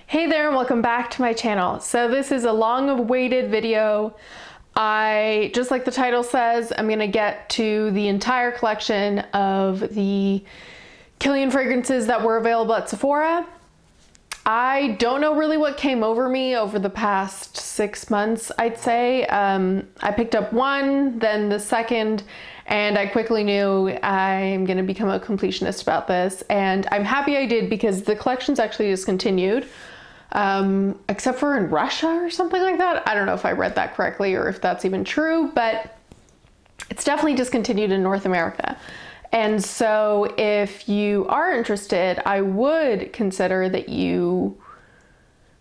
Hey there and welcome back to my channel. So this is a long-awaited video. Just like the title says, I'm gonna get to the entire collection of the KILIAN fragrances that were available at Sephora. I don't know really what came over me over the past 6 months, I'd say. I picked up one, then the second, and I quickly knew I'm gonna become a completionist about this. And I'm happy I did because the collection's actually discontinued. Except for in Russia or something like that. I don't know if I read that correctly or if that's even true, but it's definitely discontinued in North America. And so if you are interested, I would consider that you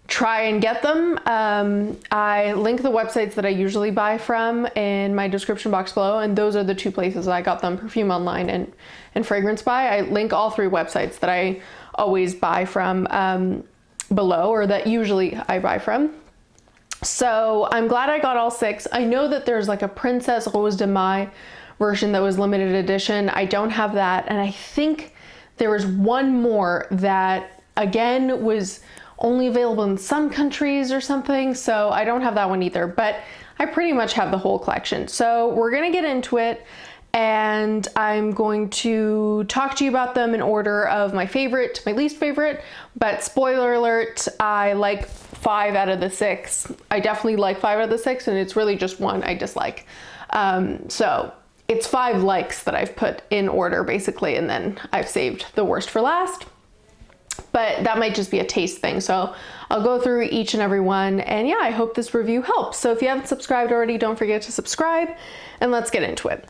try and get them. I link the websites that I usually buy from in my description box below, and those are the two places I got them: Perfume Online and Fragrance Buy. I link all three websites that I always buy from below, or that usually I buy from. So I'm glad I got all 6. I know that there's like a Princess Rose de Mai version that was limited edition. I don't have that, and I think there was one more that again was only available in some countries or something, so I don't have that one either, but I pretty much have the whole collection. So we're gonna get into it, and I'm going to talk to you about them in order of my favorite to my least favorite. But spoiler alert, I like 5 out of the 6. I definitely like 5 out of the 6, and it's really just one I dislike. So it's 5 likes that I've put in order basically, and then I've saved the worst for last. But that might just be a taste thing. So I'll go through each and every one, and yeah, I hope this review helps. So if you haven't subscribed already, don't forget to subscribe, and let's get into it.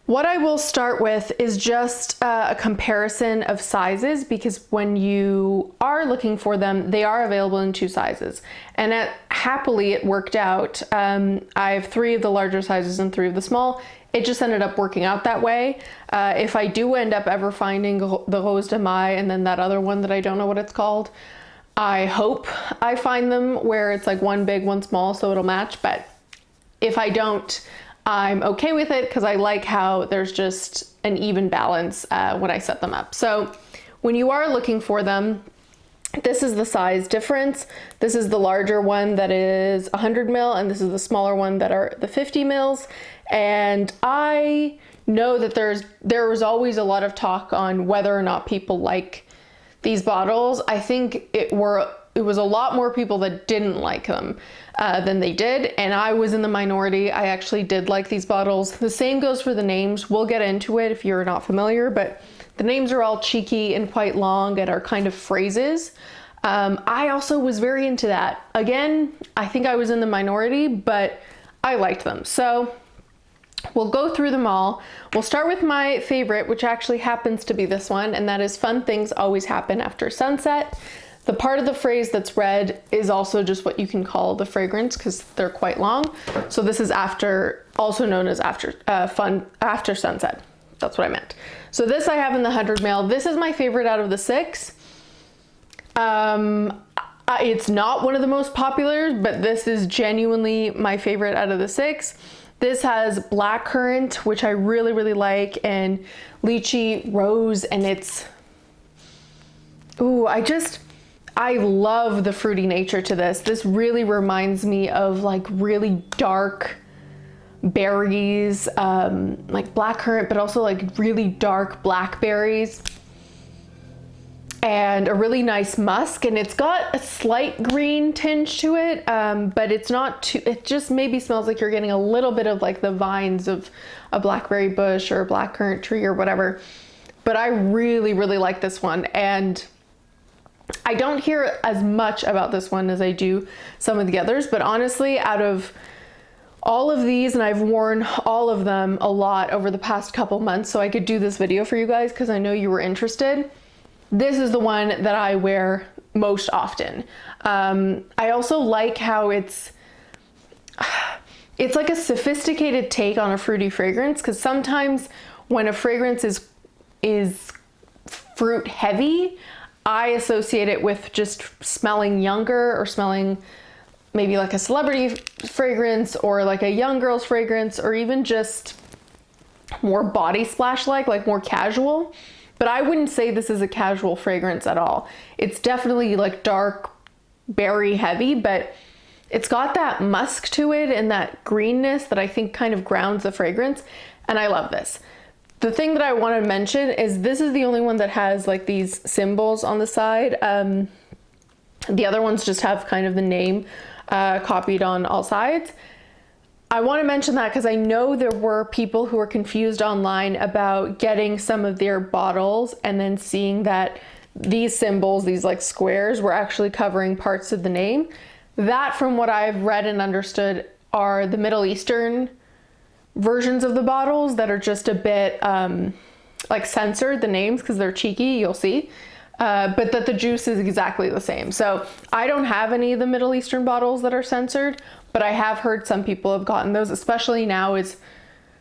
What I will start with is just a comparison of sizes, because when you are looking for them, they are available in 2 sizes. And happily it worked out. I have 3 of the larger sizes and 3 of the small. It just ended up working out that way. If I do end up ever finding the Rose de Mai and then that other one that I don't know what it's called, I hope I find them where it's like one big, one small, so it'll match. But if I don't, I'm okay with it because I like how there's just an even balance when I set them up. So when you are looking for them, this is the size difference. This is the larger one that is 100 ml, and this is the smaller one that are the 50 mils. And I know that there was always a lot of talk on whether or not people like these bottles. I think it was a lot more people that didn't like them than they did, and I was in the minority. I actually did like these bottles. The same goes for the names. We'll get into it if you're not familiar, but the names are all cheeky and quite long and are kind of phrases. I also was very into that. Again, I think I was in the minority, but I liked them. So we'll go through them all. We'll start with my favorite, which actually happens to be this one, and that is "Fun things always happen after sunset." The part of the phrase that's red is also just what you can call the fragrance because they're quite long. So this is also known as after sunset. That's what I meant. So this I have in the 100 ml. This is my favorite out of the 6. It's not one of the most popular, but this is genuinely my favorite out of the 6. This has blackcurrant, which I really, really like, and lychee rose, and it's, I love the fruity nature to this. This really reminds me of like really dark berries, like blackcurrant, but also like really dark blackberries, and a really nice musk. And it's got a slight green tinge to it, but it's not too, it just maybe smells like you're getting a little bit of like the vines of a blackberry bush or a blackcurrant tree or whatever. But I really, really like this one, and I don't hear as much about this one as I do some of the others, but honestly, out of all of these, and I've worn all of them a lot over the past couple months, so I could do this video for you guys because I know you were interested. This is the one that I wear most often. I also like how it's like a sophisticated take on a fruity fragrance, because sometimes when a fragrance is fruit heavy, I associate it with just smelling younger, or smelling maybe like a celebrity fragrance or like a young girl's fragrance, or even just more body splash like more casual. But I wouldn't say this is a casual fragrance at all. It's definitely like dark berry heavy, but it's got that musk to it and that greenness that I think kind of grounds the fragrance. And I love this. The thing that I want to mention is this is the only one that has like these symbols on the side. The other ones just have kind of the name copied on all sides. I want to mention that because I know there were people who were confused online about getting some of their bottles and then seeing that these symbols, these like squares, were actually covering parts of the name. That, from what I've read and understood, are the Middle Eastern versions of the bottles that are just a bit like censored, the names, because they're cheeky, you'll see. But that the juice is exactly the same. So I don't have any of the Middle Eastern bottles that are censored, but I have heard some people have gotten those, especially now as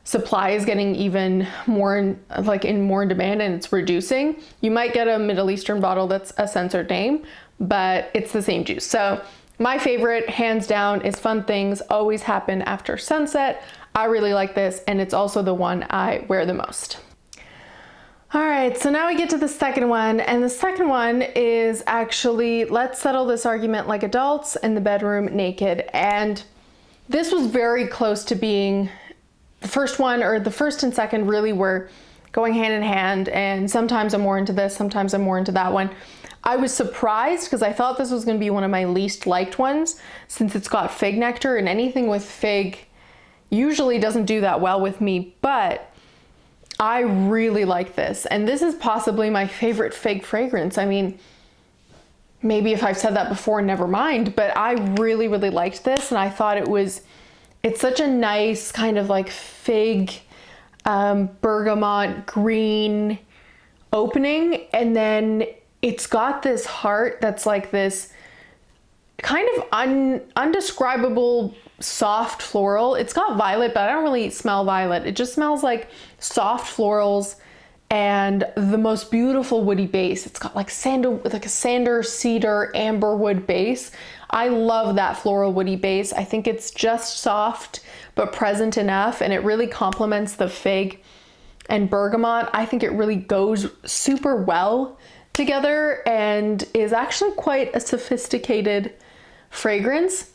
supply is getting even more in demand and it's reducing. You might get a Middle Eastern bottle that's a censored name, but it's the same juice. So my favorite, hands down, is Fun Things Always Happen After Sunset. I really like this, and it's also the one I wear the most. All right, so now we get to the second one, and the second one is actually Let's Settle This Argument Like Adults in the Bedroom Naked. And this was very close to being the first one, or the first and second really were going hand in hand, and sometimes I'm more into this, sometimes I'm more into that one. I was surprised because I thought this was going to be one of my least liked ones since it's got fig nectar, and anything with fig usually doesn't do that well with me, but I really like this, and this is possibly my favorite fig fragrance. I mean, maybe if I've said that before, never mind, but I really, really liked this, and I thought it's such a nice kind of like fig, bergamot, green opening, and then it's got this heart that's like this kind of undescribable soft floral. It's got violet, but I don't really smell violet. It just smells like soft florals and the most beautiful woody base. It's got like a sander, cedar, amberwood base. I love that floral woody base. I think it's just soft but present enough, and it really complements the fig and bergamot. I think it really goes super well together and is actually quite a sophisticated fragrance.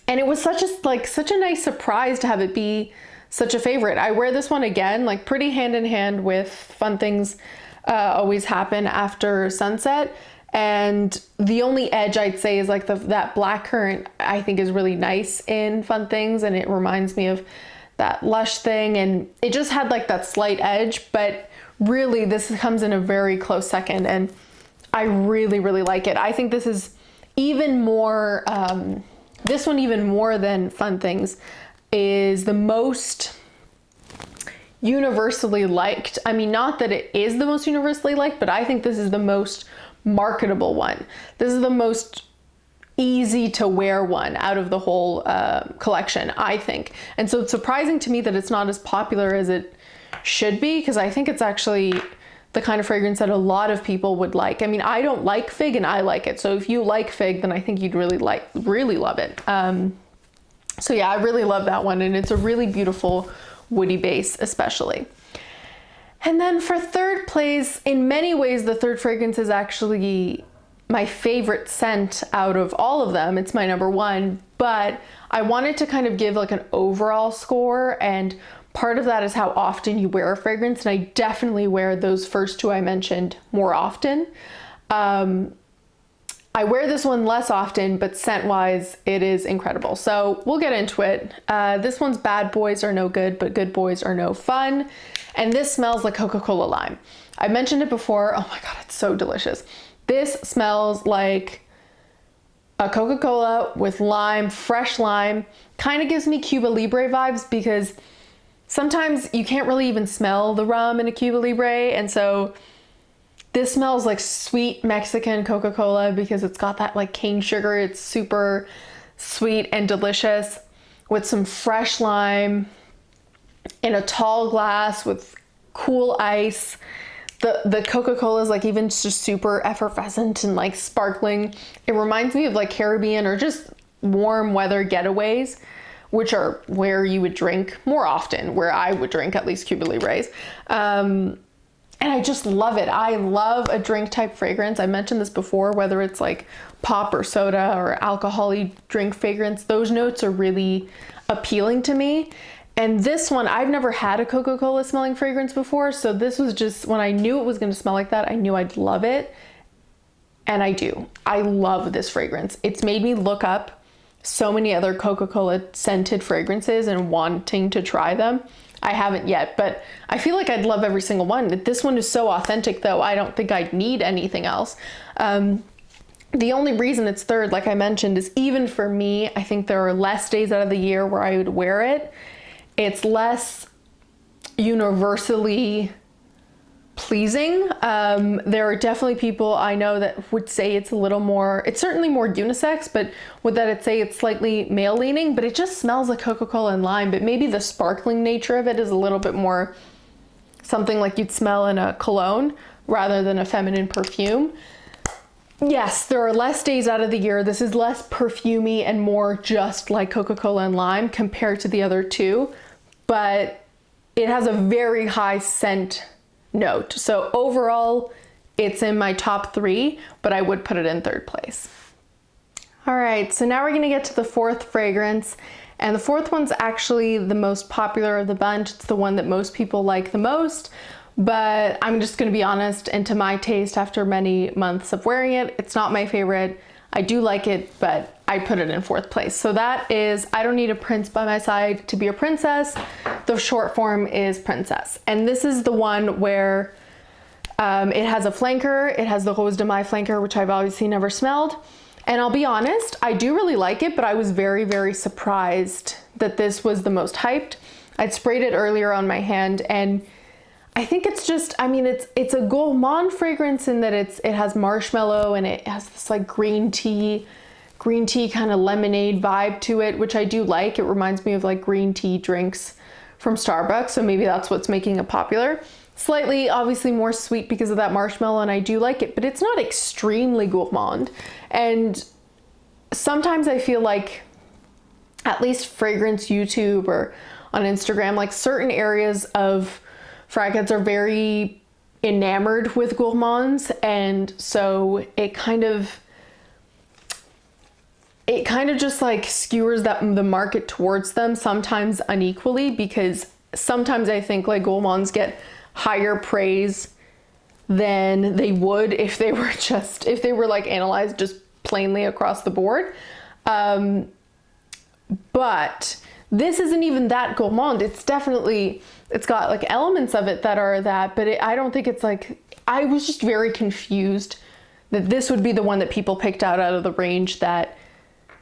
And it was such a nice surprise to have it be such a favorite. I wear this one again, like pretty hand in hand with Fun Things Always Happen After Sunset. And the only edge I'd say is like that blackcurrant I think is really nice in Fun Things, and it reminds me of that Lush thing, and it just had like that slight edge, but really this comes in a very close second, and I really, really like it. I think this is even more, this one even more than Fun Things is the most universally liked. I mean, not that it is the most universally liked, but I think this is the most marketable one. This is the most easy to wear one out of the whole collection, I think. And so it's surprising to me that it's not as popular as it should be, because I think it's actually the kind of fragrance that a lot of people would like. I mean, I don't like fig and I like it. So if you like fig, then I think you'd really love it. So yeah, I really love that one, and it's a really beautiful woody base especially. And then for third place, in many ways, the third fragrance is actually my favorite scent out of all of them. It's my number one, but I wanted to kind of give like an overall score, and part of that is how often you wear a fragrance, and I definitely wear those first two I mentioned more often. I wear this one less often, but scent-wise, it is incredible. So we'll get into it. This one's Bad Boys Are No Good, But Good Boys Are No Fun. And this smells like Coca-Cola Lime. I mentioned it before. Oh my God, it's so delicious. This smells like a Coca-Cola with lime, fresh lime. Kind of gives me Cuba Libre vibes, because sometimes you can't really even smell the rum in a Cuba Libre. And so this smells like sweet Mexican Coca-Cola, because it's got that like cane sugar. It's super sweet and delicious with some fresh lime in a tall glass with cool ice. The Coca-Cola is like even just super effervescent and like sparkling. It reminds me of like Caribbean or just warm weather getaways, which are where you would drink more often, where I would drink at least Cuba Libres. And I just love it. I love a drink type fragrance. I mentioned this before, whether it's like pop or soda or alcoholic drink fragrance, those notes are really appealing to me. And this one, I've never had a Coca-Cola smelling fragrance before. So this was just, when I knew it was going to smell like that, I knew I'd love it. And I do. I love this fragrance. It's made me look up so many other Coca-Cola scented fragrances and wanting to try them. I haven't yet, but I feel like I'd love every single one. This one is so authentic though, I don't think I'd need anything else. The only reason it's third, like I mentioned, is even for me, I think there are less days out of the year where I would wear it. It's less universally pleasing. There are definitely people I know that would say it's a little more, it's certainly more unisex, but would that it say it's slightly male leaning, but it just smells like Coca-Cola and lime, but maybe the sparkling nature of it is a little bit more something like you'd smell in a cologne rather than a feminine perfume. Yes, there are less days out of the year. This is less perfumey and more just like Coca-Cola and lime compared to the other two, but it has a very high scent note. So overall, it's in my top 3, but I would put it in 3rd place. All right, so now we're gonna get to the 4th fragrance. And the 4th one's actually the most popular of the bunch. It's the one that most people like the most, but I'm just gonna be honest, and to my taste, after many months of wearing it, it's not my favorite. I do like it, but I put it in 4th place. So that is I Don't Need a Prince by My Side to Be a Princess. The short form is Princess. And this is the one where it has a flanker. It has the Rose de Mai flanker, which I've obviously never smelled. And I'll be honest, I do really like it, but I was very, very surprised that this was the most hyped. I'd sprayed it earlier on my hand, and I think it's just, I mean, it's a gourmand fragrance in that it has marshmallow and it has this like green tea kind of lemonade vibe to it, which I do like. It reminds me of like green tea drinks from Starbucks, so maybe that's what's making it popular. Slightly, obviously more sweet because of that marshmallow, and I do like it, but it's not extremely gourmand. And sometimes I feel like, at least fragrance YouTube or on Instagram, like certain areas of fragrances are very enamored with gourmands, and so it kind of just like skewers the market towards them, sometimes unequally, because sometimes I think like gourmands get higher praise than they would if they were like analyzed just plainly across the board. But this isn't even that gourmand. It's got like elements of it that are that, but I don't think it's like, I was just very confused that this would be the one that people picked out of the range that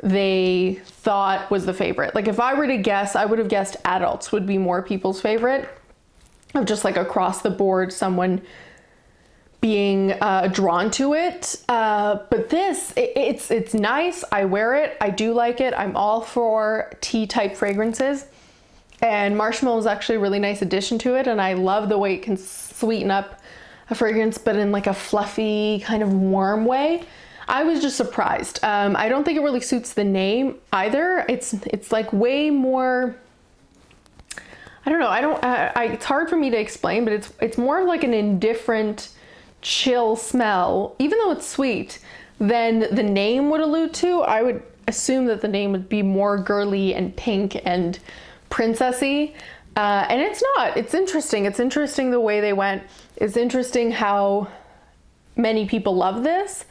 they thought was the favorite. Like if I were to guess, I would have guessed adults would be more people's favorite, of just like across the board, someone being drawn to it. But this, it's nice. I wear it. I do like it. I'm all for tea type fragrances, and marshmallow is actually a really nice addition to it. And I love the way it can sweeten up a fragrance, but in like a fluffy kind of warm way. I was just surprised. I don't think it really suits the name either. It's like way more, I don't know. It's hard for me to explain, but it's more of like an indifferent, chill smell, even though it's sweet, than the name would allude to. I would assume that the name would be more girly and pink and princessy. And it's not. It's interesting. It's interesting the way they went. It's interesting how many people love this.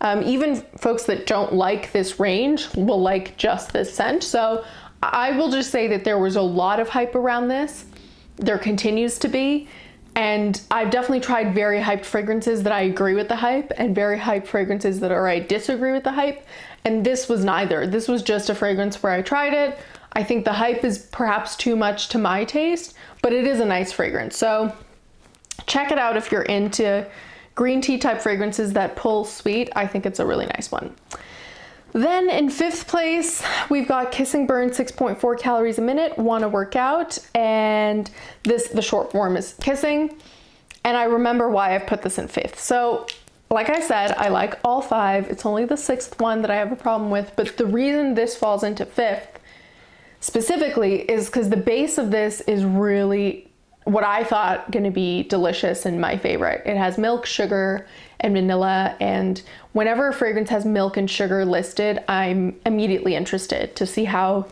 Even folks that don't like this range will like just this scent. So I will just say that there was a lot of hype around this. There continues to be. And I've definitely tried very hyped fragrances that I agree with the hype, and very hyped fragrances that I disagree with the hype. And this was neither. This was just a fragrance where I tried it. I think the hype is perhaps too much to my taste, but it is a nice fragrance. So check it out if you're into green tea type fragrances that pull sweet. I think it's a really nice one. Then in 5th place, we've got Kissing Burn 6.4 calories a minute, wanna work out. And the short form is Kissing. And I remember why I've put this in 5th. So like I said, I like all 5. It's only the 6th one that I have a problem with. But the reason this falls into 5th specifically is because the base of this is really what I thought gonna be delicious and my favorite. It has milk, sugar, and vanilla, and whenever a fragrance has milk and sugar listed, I'm immediately interested to see how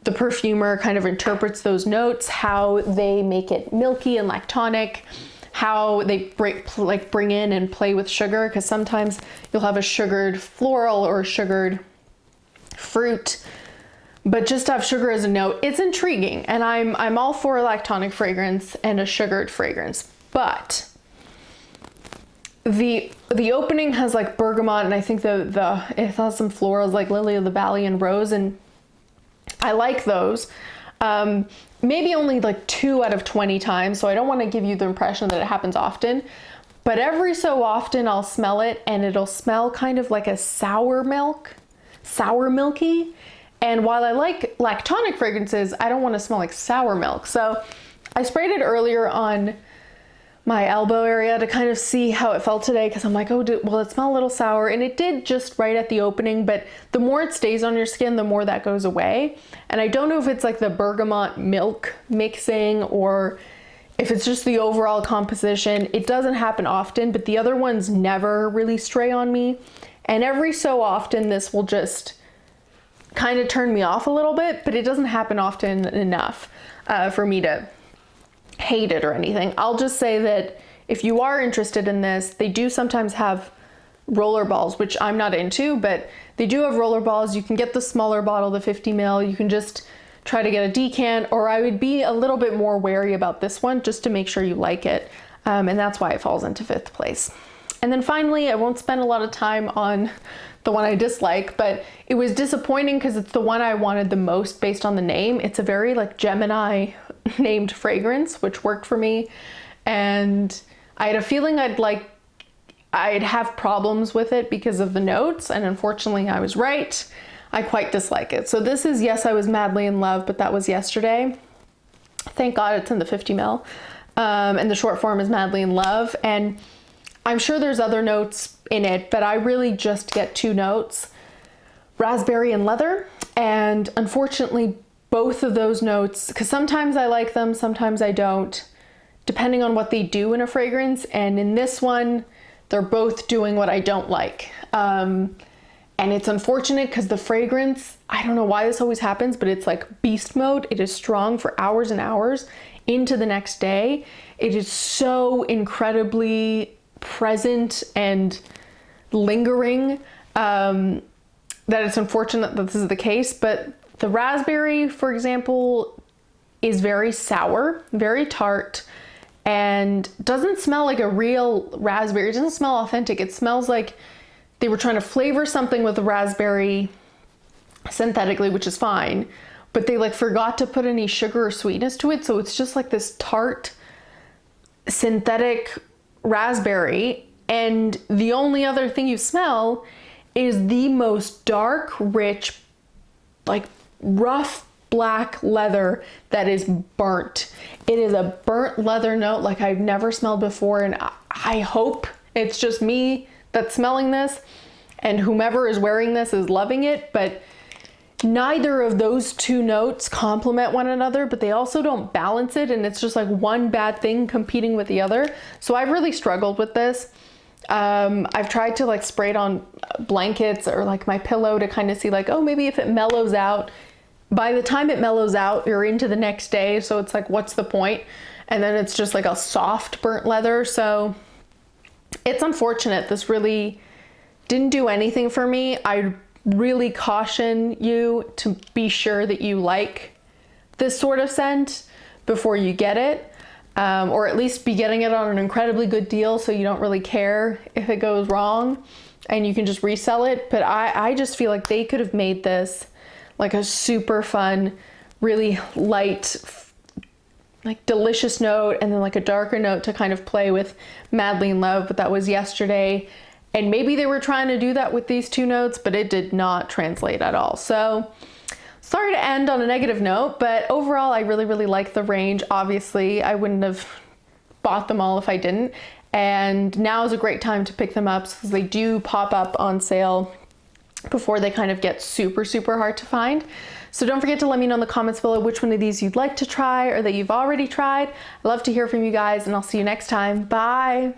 the perfumer kind of interprets those notes, how they make it milky and lactonic, how they bring in and play with sugar, because sometimes you'll have a sugared floral or a sugared fruit, but just to have sugar as a note, it's intriguing. And I'm all for a lactonic fragrance and a sugared fragrance, but the opening has like bergamot, and I think it has some florals like lily of the valley and rose, and I like those. Maybe only like 2 out of 20 times, so I don't want to give you the impression that it happens often, but every so often I'll smell it and it'll smell kind of like a sour milky. And while I like lactonic fragrances, I don't want to smell like sour milk. So I sprayed it earlier on my elbow area to kind of see how it felt today, because I'm like, oh, will it smell a little sour? And it did just right at the opening, but the more it stays on your skin, the more that goes away. And I don't know if it's like the bergamot milk mixing or if it's just the overall composition. It doesn't happen often, but the other ones never really stray on me. And every so often, this will just kind of turn me off a little bit, but it doesn't happen often enough for me to hate it or anything. I'll just say that if you are interested in this, they do sometimes have roller balls, which I'm not into, but they do have roller balls. You can get the smaller bottle, the 50 ml. You can just try to get a decant, or I would be a little bit more wary about this one just to make sure you like it. And that's why it falls into 5th place. And then finally, I won't spend a lot of time on the one I dislike, but it was disappointing because it's the one I wanted the most based on the name. It's a very like Gemini named fragrance, which worked for me. And I had a feeling I'd have problems with it because of the notes. And unfortunately I was right. I quite dislike it. So this is Yes, I Was Madly in Love, but that was yesterday. Thank God it's in the 50 ml. And the short form is Madly in Love. And I'm sure there's other notes in it, but I really just get 2 notes, raspberry and leather. And unfortunately, both of those notes, because sometimes I like them, sometimes I don't, depending on what they do in a fragrance. And in this one, they're both doing what I don't like. And it's unfortunate because the fragrance, I don't know why this always happens, but it's like beast mode. It is strong for hours and hours into the next day. It is so incredibly present and lingering that it's unfortunate that this is the case. But the raspberry, for example, is very sour, very tart, and doesn't smell like a real raspberry. It doesn't smell authentic. It smells like they were trying to flavor something with the raspberry synthetically, which is fine, but they like forgot to put any sugar or sweetness to it. So it's just like this tart synthetic raspberry. And the only other thing you smell is the most dark, rich, like rough black leather that is burnt. It is a burnt leather note like I've never smelled before. And I hope it's just me that's smelling this and whomever is wearing this is loving it. But neither of those 2 notes complement one another, but they also don't balance it. And it's just like one bad thing competing with the other. So I've really struggled with this. I've tried to like spray it on blankets or like my pillow to kind of see like, oh, maybe if it mellows out. By the time it mellows out, you're into the next day. So it's like, what's the point? And then it's just like a soft burnt leather. So it's unfortunate. This really didn't do anything for me. I really caution you to be sure that you like this sort of scent before you get it. Or at least be getting it on an incredibly good deal so you don't really care if it goes wrong and you can just resell it. But I just feel like they could have made this like a super fun, really light, like delicious note, and then like a darker note to kind of play with Madly in Love, but that was yesterday. And maybe they were trying to do that with these 2 notes, but it did not translate at all. So sorry to end on a negative note, but overall, I really, really like the range. Obviously, I wouldn't have bought them all if I didn't. And now is a great time to pick them up because they do pop up on sale before they kind of get super, super hard to find. So don't forget to let me know in the comments below which one of these you'd like to try or that you've already tried. I love to hear from you guys, and I'll see you next time. Bye.